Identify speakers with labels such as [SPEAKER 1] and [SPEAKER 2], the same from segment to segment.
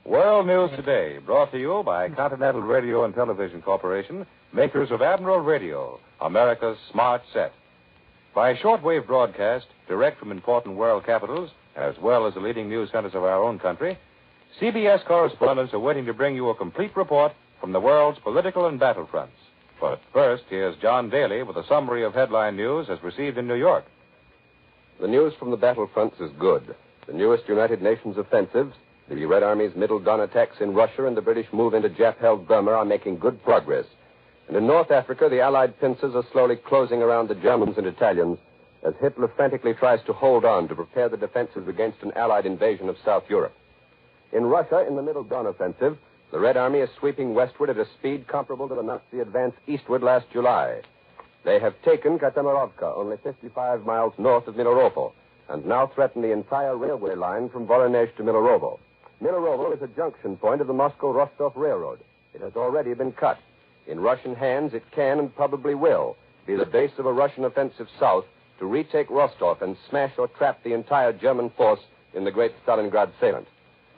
[SPEAKER 1] World News Today, brought to you by Continental Radio and Television Corporation, makers of Admiral Radio, America's smart set. By shortwave broadcast, direct from important world capitals, as well as the leading news centers of our own country, CBS correspondents are waiting to bring you a complete report from the world's political and battlefronts. But first, here's John Daly with a summary of headline news as received in New York.
[SPEAKER 2] The news from the battlefronts is good. The newest United Nations offensives, the Red Army's Middle Dawn attacks in Russia, and the British move into Jap-held Burma are making good progress. And in North Africa, the Allied pincers are slowly closing around the Germans and Italians as Hitler frantically tries to hold on to prepare the defenses against an Allied invasion of South Europe. In Russia, in the Middle Dawn offensive, the Red Army is sweeping westward at a speed comparable to the Nazi advance eastward last July. They have taken Katamarovka, only 55 miles north of Miloropol, and now threaten the entire railway line from Voronezh to Milorovo. Milorovo is a junction point of the Moscow-Rostov Railroad. It has already been cut. In Russian hands, it can and probably will be the base of a Russian offensive south to retake Rostov and smash or trap the entire German force in the great Stalingrad salient.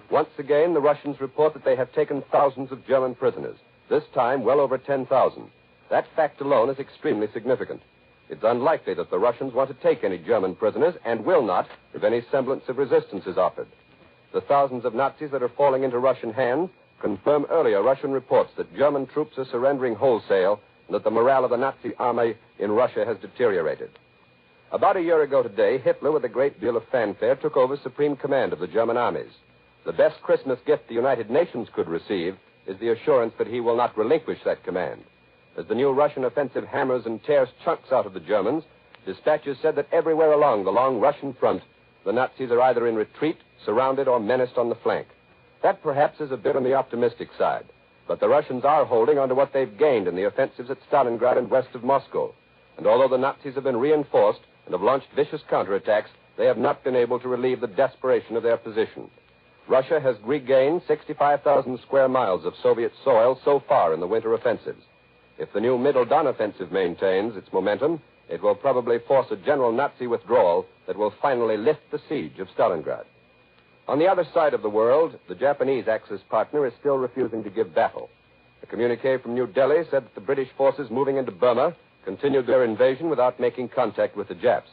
[SPEAKER 2] Once again, the Russians report that they have taken thousands of German prisoners, this time well over 10,000. That fact alone is extremely significant. It's unlikely that the Russians want to take any German prisoners and will not if any semblance of resistance is offered. The thousands of Nazis that are falling into Russian hands confirm earlier Russian reports that German troops are surrendering wholesale and that the morale of the Nazi army in Russia has deteriorated. About a year ago today, Hitler, with a great deal of fanfare, took over supreme command of the German armies. The best Christmas gift the United Nations could receive is the assurance that he will not relinquish that command. As the new Russian offensive hammers and tears chunks out of the Germans, dispatches said that everywhere along the long Russian front, the Nazis are either in retreat, surrounded, or menaced on the flank. That perhaps is a bit on the optimistic side, but the Russians are holding on to what they've gained in the offensives at Stalingrad and west of Moscow. And although the Nazis have been reinforced and have launched vicious counterattacks, they have not been able to relieve the desperation of their position. Russia has regained 65,000 square miles of Soviet soil so far in the winter offensives. If the new Middle Don offensive maintains its momentum, it will probably force a general Nazi withdrawal that will finally lift the siege of Stalingrad. On the other side of the world, the Japanese Axis partner is still refusing to give battle. A communique from New Delhi said that the British forces moving into Burma continued their invasion without making contact with the Japs.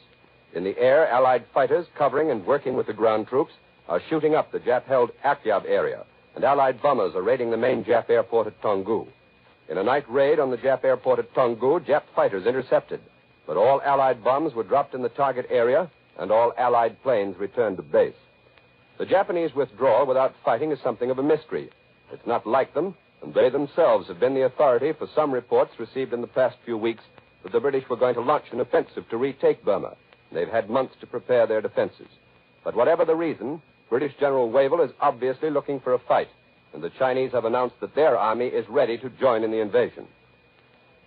[SPEAKER 2] In the air, Allied fighters covering and working with the ground troops are shooting up the Jap-held Akyab area, and Allied bombers are raiding the main Jap airport at Toungoo. In a night raid on the Jap airport at Toungoo, Jap fighters intercepted, but all Allied bombs were dropped in the target area, and all Allied planes returned to base. The Japanese withdrawal without fighting is something of a mystery. It's not like them, and they themselves have been the authority for some reports received in the past few weeks that the British were going to launch an offensive to retake Burma. They've had months to prepare their defenses. But whatever the reason, British General Wavell is obviously looking for a fight, and the Chinese have announced that their army is ready to join in the invasion.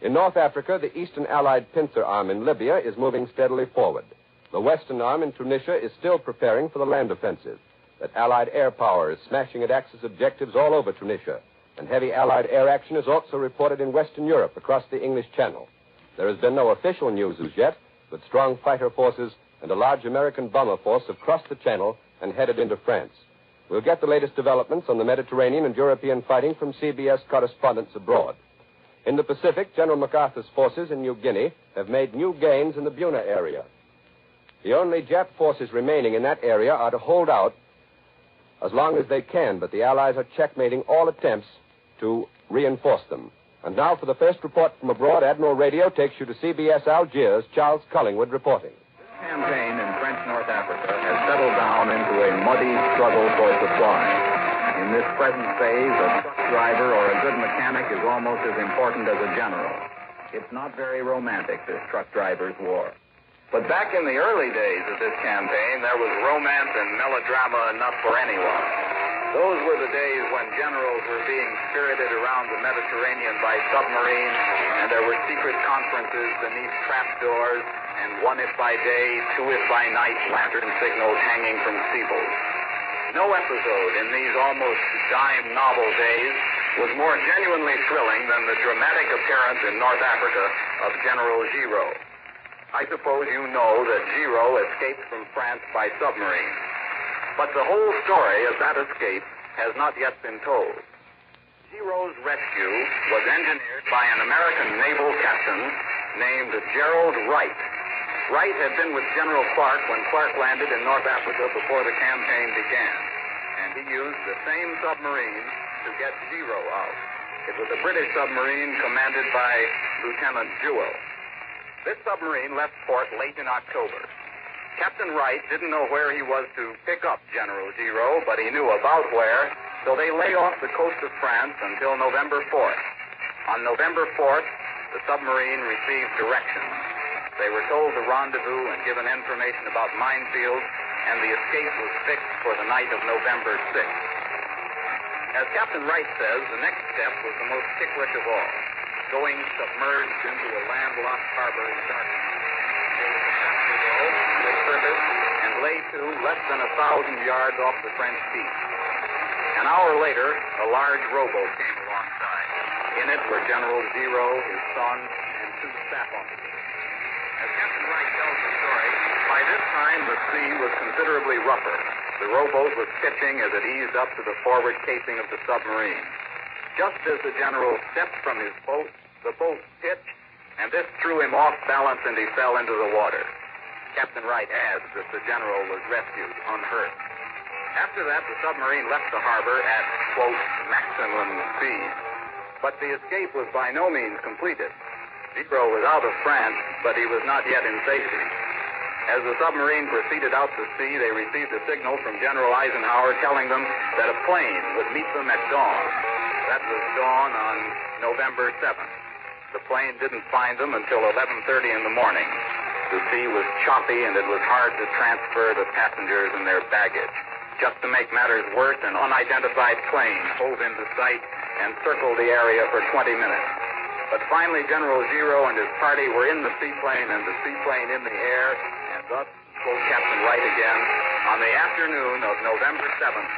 [SPEAKER 2] In North Africa, the Eastern Allied pincer arm in Libya is moving steadily forward. The Western arm in Tunisia is still preparing for the land offensive. That Allied air power is smashing at Axis objectives all over Tunisia, and heavy Allied air action is also reported in Western Europe across the English Channel. There has been no official news as yet, but strong fighter forces and a large American bomber force have crossed the Channel and headed into France. We'll get the latest developments on the Mediterranean and European fighting from CBS correspondents abroad. In the Pacific, General MacArthur's forces in New Guinea have made new gains in the Buna area. The only Jap forces remaining in that area are to hold out as long as they can, but the Allies are checkmating all attempts to reinforce them. And now for the first report from abroad, Admiral Radio takes you to CBS Algiers, Charles Collingwood reporting.
[SPEAKER 3] This campaign in French North Africa has settled down into a muddy struggle for supply. In this present phase, a truck driver or a good mechanic is almost as important as a general. It's not very romantic, this truck driver's war. But back in the early days of this campaign, there was romance and melodrama enough for anyone. Those were the days when generals were being spirited around the Mediterranean by submarine, and there were secret conferences beneath trapdoors, and one if by day, two if by night lantern signals hanging from steeples. No episode in these almost dime novel days was more genuinely thrilling than the dramatic appearance in North Africa of General Giraud. I suppose you know that Giraud escaped from France by submarine. But the whole story of that escape has not yet been told. Zero's rescue was engineered by an American naval captain named Gerald Wright. Wright had been with General Clark when Clark landed in North Africa before the campaign began, and he used the same submarine to get Zero out. It was a British submarine commanded by Lieutenant Jewell. This submarine left port late in October. Captain Wright didn't know where he was to pick up General Zero, but he knew about where, so they lay off the coast of France until November 4th. On November 4th, the submarine received directions. They were told to rendezvous and given information about minefields, and the escape was fixed for the night of November 6th. As Captain Wright says, the next step was the most ticklish of all, going submerged into a landlocked harbor in darkness. They were to they surfaced and lay to less than 1,000 yards off the French beach. An hour later, a large rowboat came alongside. In it were General Zero, his son, and 2 staff officers. As Captain Wright tells the story, by this time the sea was considerably rougher. The rowboat was pitching as it eased up to the forward casing of the submarine. Just as the general stepped from his boat, the boat pitched, and this threw him off balance and he fell into the water. Captain Wright adds that the general was rescued unhurt. After that, the submarine left the harbor at, quote, maximum speed. But the escape was by no means completed. Zero was out of France, but he was not yet in safety. As the submarine proceeded out to sea, they received a signal from General Eisenhower telling them that a plane would meet them at dawn. That was dawn on November 7th. The plane didn't find them until 11:30 in the morning. The sea was choppy, and it was hard to transfer the passengers and their baggage. Just to make matters worse, an unidentified plane hove into sight and circled the area for 20 minutes. But finally, General Zero and his party were in the seaplane and the seaplane in the air, and thus, quote Captain Wright again, on the afternoon of November 7th,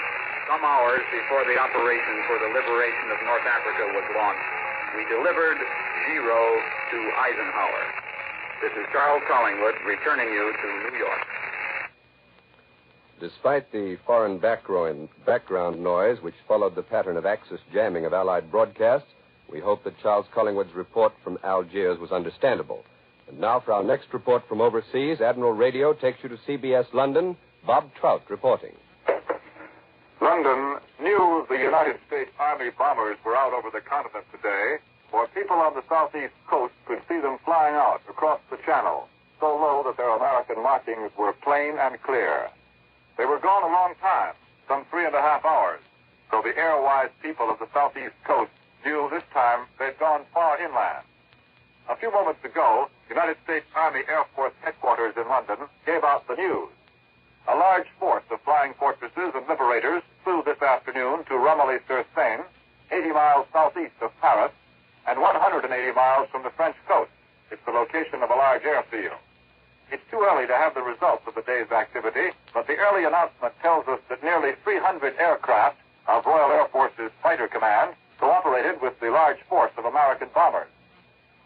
[SPEAKER 3] some hours before the operation for the liberation of North Africa was launched, we delivered Zero to Eisenhower. This is Charles Collingwood returning you to New York.
[SPEAKER 2] Despite the foreign background noise which followed the pattern of Axis jamming of Allied broadcasts, we hope that Charles Collingwood's report from Algiers was understandable. And now for our next report from overseas, Admiral Radio takes you to CBS London. Bob Trout reporting.
[SPEAKER 4] London, news the United States Army bombers were out over the continent today, for people on the southeast coast could see them flying out across the channel, so low that their American markings were plain and clear. They were gone a long time, some 3.5 hours, so the air-wise people of the southeast coast knew this time they'd gone far inland. A few moments ago, United States Army Air Force headquarters in London gave out the news. A large force of flying fortresses and liberators flew this afternoon to Romilly-sur-Seine, 80 miles southeast of Paris, and 180 miles from the French coast. It's the location of a large airfield. It's too early to have the results of the day's activity, but the early announcement tells us that nearly 300 aircraft of Royal Air Force's Fighter Command cooperated with the large force of American bombers.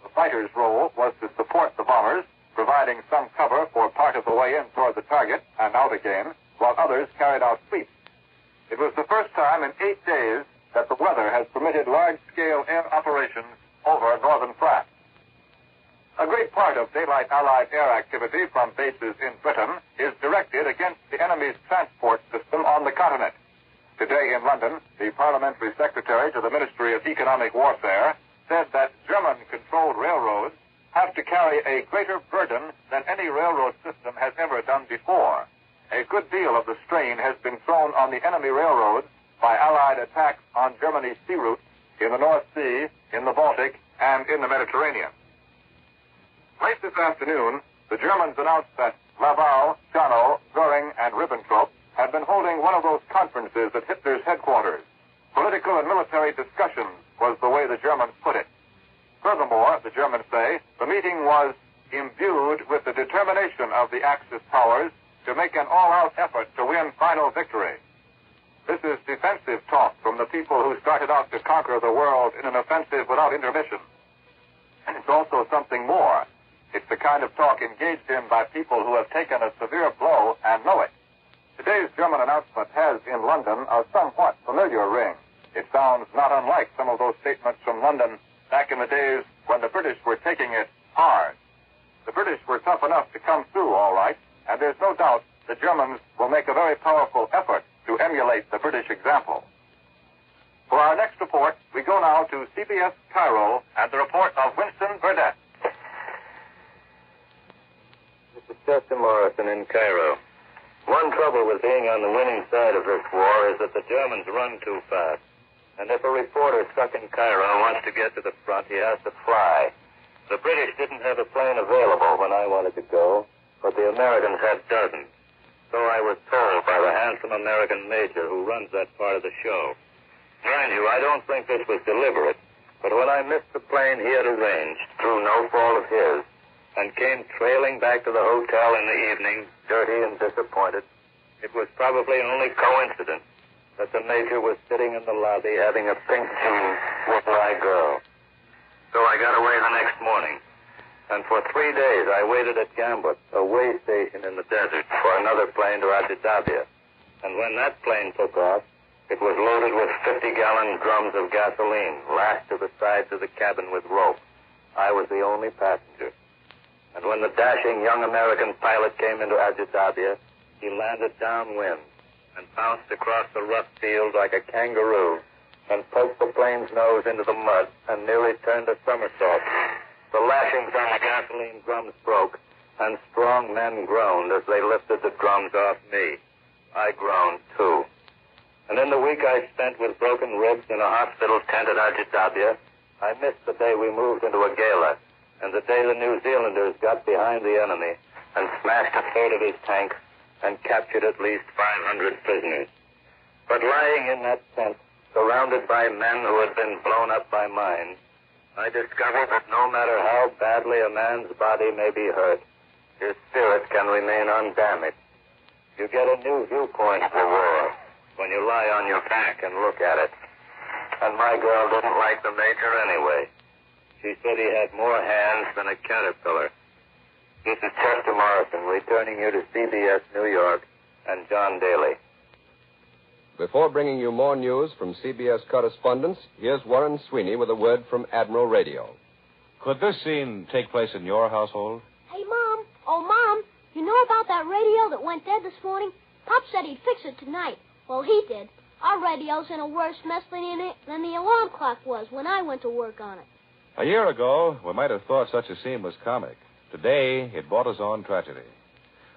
[SPEAKER 4] The fighters' role was to support the bombers, providing some cover for part of the way in toward the target and out again, while others carried out sweeps. It was the first time in 8 days that the weather has permitted large-scale air operations over northern France. A great part of daylight Allied air activity from bases in Britain is directed against the enemy's transport system on the continent. Today in London, the parliamentary secretary to the Ministry of Economic Warfare said that German-controlled railroads have to carry a greater burden than any railroad system has ever done before. A good deal of the strain has been thrown on the enemy railroads by Allied attacks on Germany's sea routes in the North Sea, in the Baltic, and in the Mediterranean. Late this afternoon, the Germans announced that Laval, Schanow, Göring, and Ribbentrop had been holding one of those conferences at Hitler's headquarters. Political and military discussions was the way the Germans put it. Furthermore, the Germans say, the meeting was imbued with the determination of the Axis powers to make an all-out effort to win final victory. This is defensive talk from the people who started out to conquer the world in an offensive without intermission. And it's also something more. It's the kind of talk engaged in by people who have taken a severe blow and know it. Today's German announcement has in London a somewhat familiar sounds not unlike some of those statements from London back in the days when the British were taking it hard. The British were tough enough to come through all right, and there's no doubt the Germans will make a very powerful effort to emulate the British example. For our next report, we go now to CBS Cairo and the report of Winston Burdett.
[SPEAKER 5] This is Chester Morrison in Cairo. One trouble with being on the winning side of this war is that the Germans run too fast. And if a reporter stuck in Cairo wants to get to the front, he has to fly. The British didn't have a plane available when I wanted to go, but the Americans had dozens. So I was told by the handsome American major who runs that part of the show. Mind you, I don't think this was deliberate, but when I missed the plane he had arranged, through no fault of his, and came trailing back to the hotel in the evening, dirty and disappointed, it was probably only coincidence that the major was sitting in the lobby having a pink tea with my girl. So I got away the next morning, and for 3 days I waited at Gambut, a way station in the desert, for another plane to Addis Ababa. And when that plane took off, it was loaded with 50-gallon drums of gasoline, lashed to the sides of the cabin with rope. I was the only passenger. And when the dashing young American pilot came into Addis Ababa, he landed downwind and bounced across the rough field like a kangaroo and poked the plane's nose into the mud and nearly turned a somersault. The lashings on the gasoline drums broke, and strong men groaned as they lifted the drums off me. I groaned, too. And in the week I spent with broken ribs in a hospital tent at Addis Ababa, I missed the day we moved into a gala, and the day the New Zealanders got behind the enemy and smashed a third of his tanks and captured at least 500 prisoners. But lying in that tent, surrounded by men who had been blown up by mines, I discovered that no matter how badly a man's body may be hurt, his spirit can remain undamaged. You get a new viewpoint of the war when you lie on your back and look at it. And my girl didn't like the major anyway. She said he had more hands than a caterpillar. This is Chester Morrison, returning you to CBS New York and John Daly.
[SPEAKER 2] Before bringing you more news from CBS correspondents, here's Warren Sweeney with a word from Admiral Radio.
[SPEAKER 1] Could this scene take place in your household?
[SPEAKER 6] Hey, Mom. Oh, Mom, you know about that radio that went dead this morning? Pop said he'd fix it tonight. Well, he did. Our radio's in a worse mess than the alarm clock was when I went to work on it.
[SPEAKER 1] A year ago, we might have thought such a scene was comic. Today, it brought us on tragedy.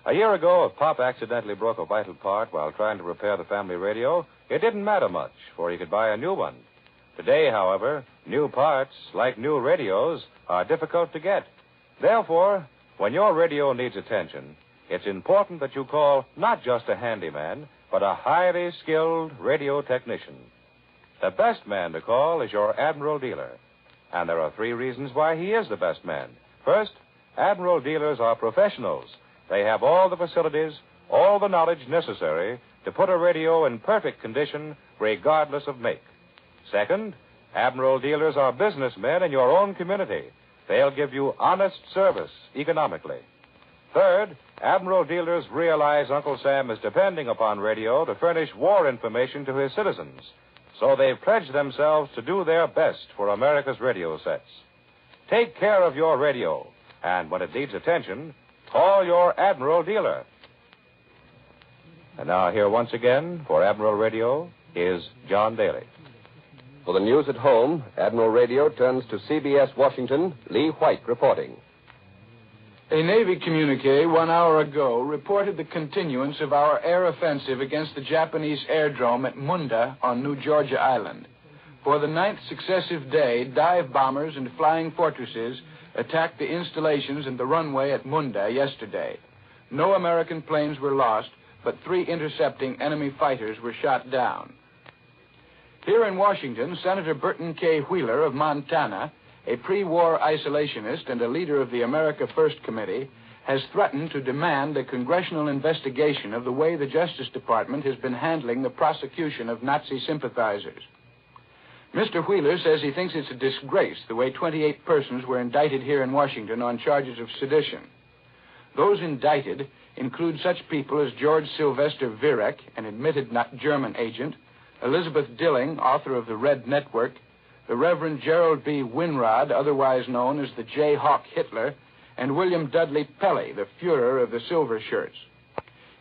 [SPEAKER 1] A year ago, if Pop accidentally broke a vital part while trying to repair the family radio, it didn't matter much, for he could buy a new one. Today, however, new parts, like new radios, are difficult to get. Therefore, when your radio needs attention, it's important that you call not just a handyman, but a highly skilled radio technician. The best man to call is your Admiral dealer. And there are 3 reasons why he is the best man. First, Admiral dealers are professionals. They have all the facilities, all the knowledge necessary to put a radio in perfect condition, regardless of make. Second, Admiral dealers are businessmen in your own community. They'll give you honest service economically. Third, Admiral dealers realize Uncle Sam is depending upon radio to furnish war information to his citizens. So they've pledged themselves to do their best for America's radio sets. Take care of your radio, and when it needs attention, call your Admiral dealer. And now here once again for Admiral Radio is John Daly.
[SPEAKER 2] For the news at home, Admiral Radio turns to CBS Washington, Lee White reporting.
[SPEAKER 7] A Navy communique 1 hour ago reported the continuance of our air offensive against the Japanese airdrome at Munda on New Georgia Island. For the 9th successive day, dive bombers and flying fortresses attacked the installations and the runway at Munda yesterday. No American planes were lost, but 3 intercepting enemy fighters were shot down. Here in Washington, Senator Burton K. Wheeler of Montana, a pre-war isolationist and a leader of the America First Committee, has threatened to demand a congressional investigation of the way the Justice Department has been handling the prosecution of Nazi sympathizers. Mr. Wheeler says he thinks it's a disgrace the way 28 persons were indicted here in Washington on charges of sedition. Those indicted include such people as George Sylvester Virek, an admitted German agent, Elizabeth Dilling, author of The Red Network, the Reverend Gerald B. Winrod, otherwise known as the Jayhawk Hitler, and William Dudley Pelley, the Fuhrer of the Silver Shirts.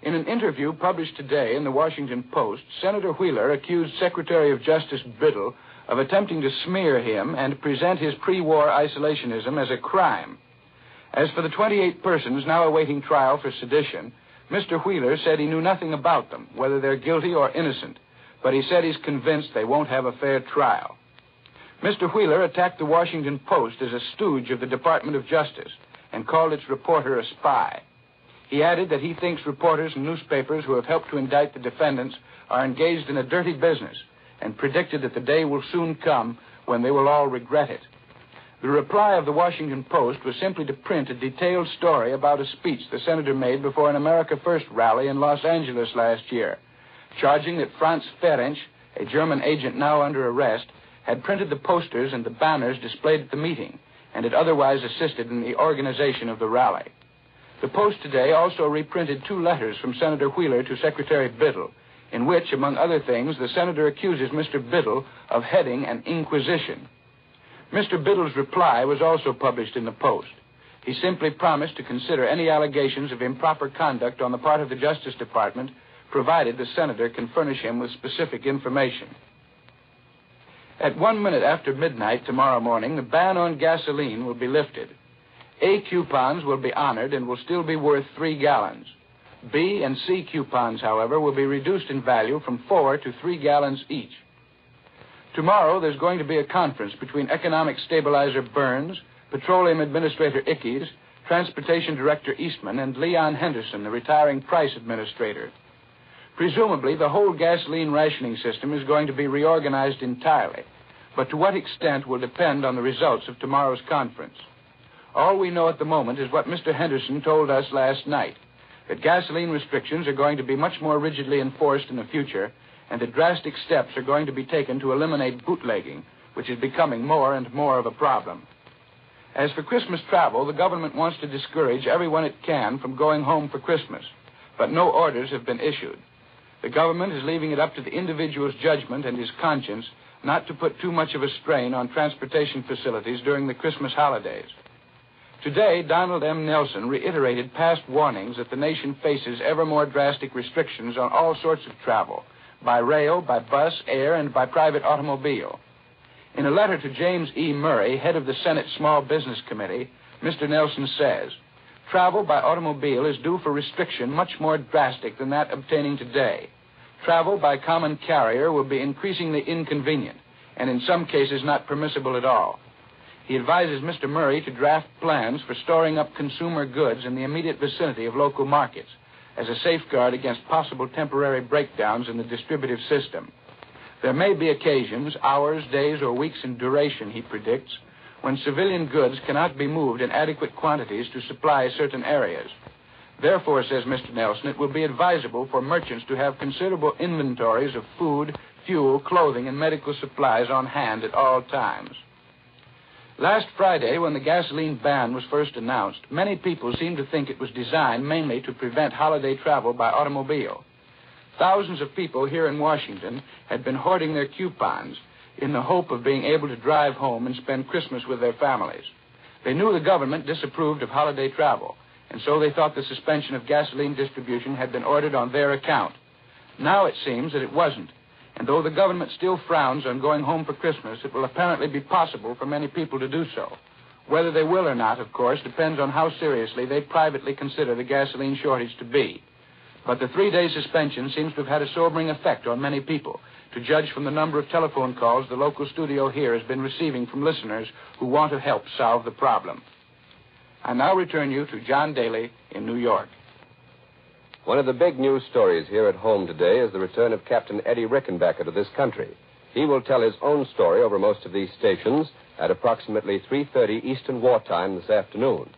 [SPEAKER 7] In an interview published today in the Washington Post, Senator Wheeler accused Secretary of Justice Biddle of attempting to smear him and present his pre-war isolationism as a crime. As for the 28 persons now awaiting trial for sedition, Mr. Wheeler said he knew nothing about them, whether they're guilty or innocent, but he said he's convinced they won't have a fair trial. Mr. Wheeler attacked the Washington Post as a stooge of the Department of Justice and called its reporter a spy. He added that he thinks reporters and newspapers who have helped to indict the defendants are engaged in a dirty business and predicted that the day will soon come when they will all regret it. The reply of the Washington Post was simply to print a detailed story about a speech the senator made before an America First rally in Los Angeles last year, charging that Franz Ferenc, a German agent now under arrest, had printed the posters and the banners displayed at the meeting and had otherwise assisted in the organization of the rally. The Post today also reprinted 2 letters from Senator Wheeler to Secretary Biddle, in which, among other things, the senator accuses Mr. Biddle of heading an inquisition. Mr. Biddle's reply was also published in the Post. He simply promised to consider any allegations of improper conduct on the part of the Justice Department, provided the senator can furnish him with specific information. At 1 minute after midnight tomorrow morning, the ban on gasoline will be lifted. A coupons will be honored and will still be worth 3 gallons. B and C coupons, however, will be reduced in value from 4 to 3 gallons each. Tomorrow, there's going to be a conference between Economic Stabilizer Burns, Petroleum Administrator Ickes, Transportation Director Eastman, and Leon Henderson, the retiring Price Administrator. Presumably, the whole gasoline rationing system is going to be reorganized entirely, but to what extent will depend on the results of tomorrow's conference. All we know at the moment is what Mr. Henderson told us last night, that gasoline restrictions are going to be much more rigidly enforced in the future, and that drastic steps are going to be taken to eliminate bootlegging, which is becoming more and more of a problem. As for Christmas travel, the government wants to discourage everyone it can from going home for Christmas, but no orders have been issued. The government is leaving it up to the individual's judgment and his conscience not to put too much of a strain on transportation facilities during the Christmas holidays. Today, Donald M. Nelson reiterated past warnings that the nation faces ever more drastic restrictions on all sorts of travel, by rail, by bus, air, and by private automobile. In a letter to James E. Murray, head of the Senate Small Business Committee, Mr. Nelson says, travel by automobile is due for restriction much more drastic than that obtaining today. Travel by common carrier will be increasingly inconvenient, and in some cases not permissible at all. He advises Mr. Murray to draft plans for storing up consumer goods in the immediate vicinity of local markets as a safeguard against possible temporary breakdowns in the distributive system. There may be occasions, hours, days, or weeks in duration, he predicts, when civilian goods cannot be moved in adequate quantities to supply certain areas. Therefore, says Mr. Nelson, it will be advisable for merchants to have considerable inventories of food, fuel, clothing, and medical supplies on hand at all times. Last Friday, when the gasoline ban was first announced, many people seemed to think it was designed mainly to prevent holiday travel by automobile. Thousands of people here in Washington had been hoarding their coupons in the hope of being able to drive home and spend Christmas with their families. They knew the government disapproved of holiday travel, and so they thought the suspension of gasoline distribution had been ordered on their account. Now it seems that it wasn't. And though the government still frowns on going home for Christmas, it will apparently be possible for many people to do so. Whether they will or not, of course, depends on how seriously they privately consider the gasoline shortage to be. But the 3-day suspension seems to have had a sobering effect on many people, to judge from the number of telephone calls the local studio here has been receiving from listeners who want to help solve the problem. I now return you to John Daly in New York.
[SPEAKER 2] One of the big news stories here at home today is the return of Captain Eddie Rickenbacker to this country. He will tell his own story over most of these stations at approximately 3:30 Eastern Wartime this afternoon.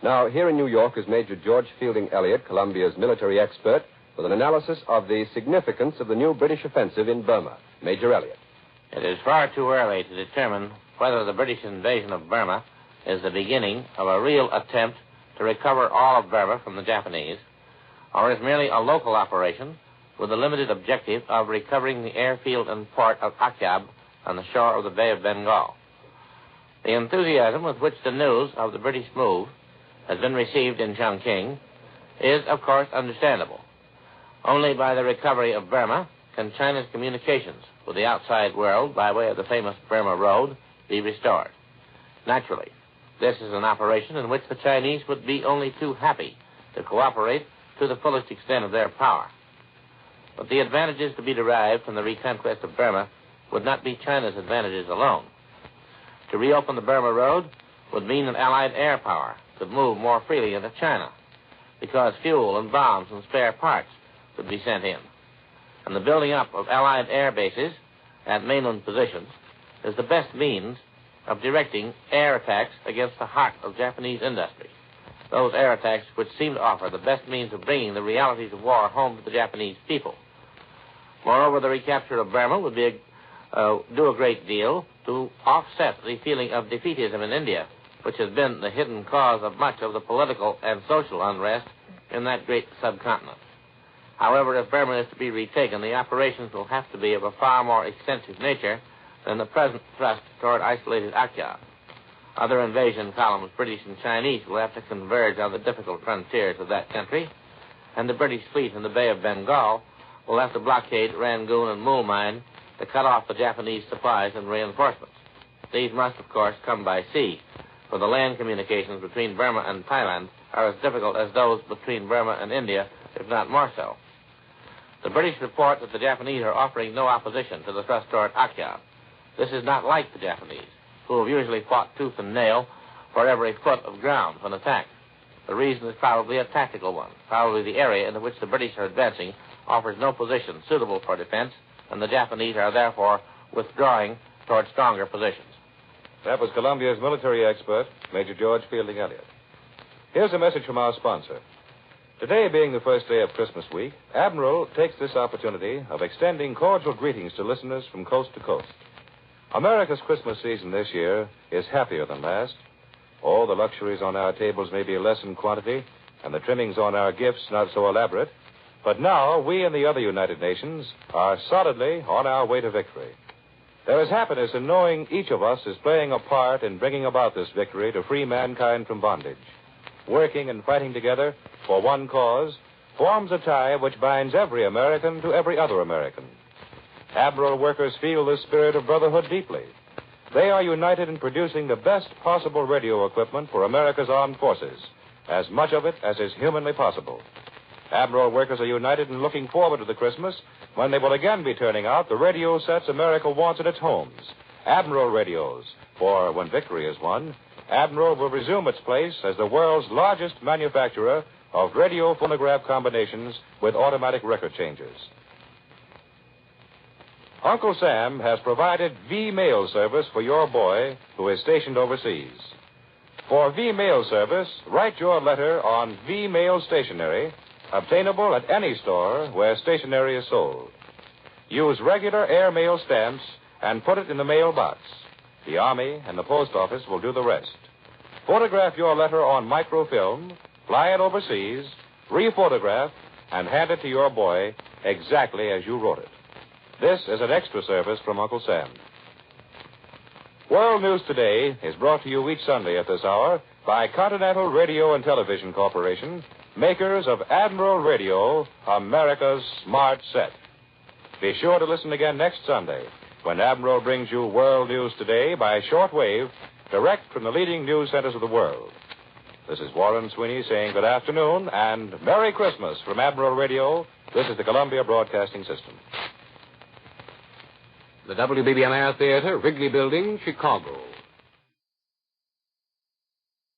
[SPEAKER 2] Now, here in New York is Major George Fielding Elliott, Columbia's military expert, with an analysis of the significance of the new British offensive in Burma. Major Elliott.
[SPEAKER 8] It is far too early to determine whether the British invasion of Burma is the beginning of a real attempt to recover all of Burma from the Japanese, or is merely a local operation with the limited objective of recovering the airfield and port of Akyab on the shore of the Bay of Bengal. The enthusiasm with which the news of the British move has been received in Chongqing is, of course, understandable. Only by the recovery of Burma can China's communications with the outside world by way of the famous Burma Road be restored. Naturally, this is an operation in which the Chinese would be only too happy to cooperate to the fullest extent of their power. But the advantages to be derived from the reconquest of Burma would not be China's advantages alone. To reopen the Burma Road would mean that Allied air power could move more freely into China, because fuel and bombs and spare parts would be sent in. And the building up of Allied air bases at mainland positions is the best means of directing air attacks against the heart of Japanese industry. Those air attacks which seem to offer the best means of bringing the realities of war home to the Japanese people. Moreover, the recapture of Burma would be do a great deal to offset the feeling of defeatism in India, which has been the hidden cause of much of the political and social unrest in that great subcontinent. However, if Burma is to be retaken, the operations will have to be of a far more extensive nature than the present thrust toward isolated Akyab. Other invasion columns, British and Chinese, will have to converge on the difficult frontiers of that country, and the British fleet in the Bay of Bengal will have to blockade Rangoon and Mulmine to cut off the Japanese supplies and reinforcements. These must, of course, come by sea, for the land communications between Burma and Thailand are as difficult as those between Burma and India, if not more so. The British report that the Japanese are offering no opposition to the thrust toward Akyab. This is not like the Japanese, who have usually fought tooth and nail for every foot of ground when attacked. The reason is probably a tactical one. Probably the area into which the British are advancing offers no position suitable for defense, and the Japanese are therefore withdrawing toward stronger positions.
[SPEAKER 1] That was Columbia's military expert, Major George Fielding Elliott. Here's a message from our sponsor. Today being the first day of Christmas week, Admiral takes this opportunity of extending cordial greetings to listeners from coast to coast. America's Christmas season this year is happier than last. All the luxuries on our tables may be less in quantity, and the trimmings on our gifts not so elaborate. But now, we and the other United Nations are solidly on our way to victory. There is happiness in knowing each of us is playing a part in bringing about this victory to free mankind from bondage. Working and fighting together for one cause forms a tie which binds every American to every other American. Admiral workers feel this spirit of brotherhood deeply. They are united in producing the best possible radio equipment for America's armed forces, as much of it as is humanly possible. Admiral workers are united in looking forward to the Christmas when they will again be turning out the radio sets America wants in its homes, Admiral radios, for when victory is won, Admiral will resume its place as the world's largest manufacturer of radio phonograph combinations with automatic record changers. Uncle Sam has provided V-mail service for your boy who is stationed overseas. For V-mail service, write your letter on V-mail stationery, obtainable at any store where stationery is sold. Use regular airmail stamps and put it in the mailbox. The Army and the Post Office will do the rest. Photograph your letter on microfilm, fly it overseas, rephotograph, and hand it to your boy exactly as you wrote it. This is an extra service from Uncle Sam. World News Today is brought to you each Sunday at this hour by Continental Radio and Television Corporation, makers of Admiral Radio, America's smart set. Be sure to listen again next Sunday when Admiral brings you World News Today by shortwave, direct from the leading news centers of the world. This is Warren Sweeney saying good afternoon and Merry Christmas from Admiral Radio. This is the Columbia Broadcasting System.
[SPEAKER 9] The WBBM Air Theater, Wrigley Building, Chicago.